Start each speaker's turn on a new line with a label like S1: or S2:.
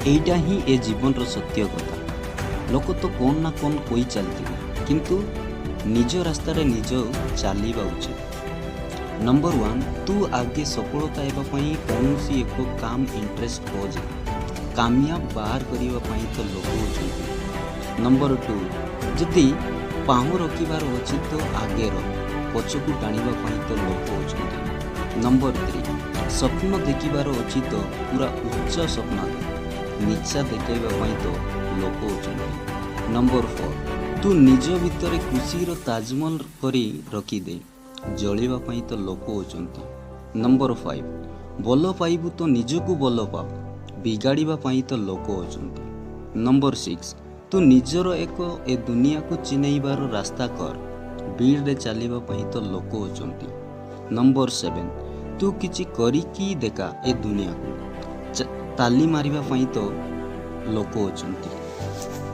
S1: एटा ही ए जीवन रो सत्य कथा। लोक तो कौन ना कौन कोई चलती किंतु निज रास्ता रे निज चलवा उचित। नंबर 1, तू आगे सफलता एवं कौन सी एक काम इंटरेस्ट हो जाए कामयाब बाहर करने तो लोग होती। नंबर 2, जदि पाहु रखिबार अच्छी तो आगे पछकू टाणीबा तो लोक होती। नंबर 3, स्वप्न देखिबार अच्छी तो पूरा उच्च स्वप्न नीचा देखा तो लोक होती। नंबर 4, तू निज भितर खुशी ताजमहल करी रखिदे जलिबा तो लोक होती। नंबर 5, बल पाइबू तो निजकू बल पाओ बिगाड़िबा तो लोक होती। नंबर 6, तू निजर एक ए दुनिया को चिन्हबार रास्ता कर बीड़ चलवा तो लोक होती। नंबर 7, तू किछि करिकी देखा ए दुनिया को ताली मारिबा तो लोक होती।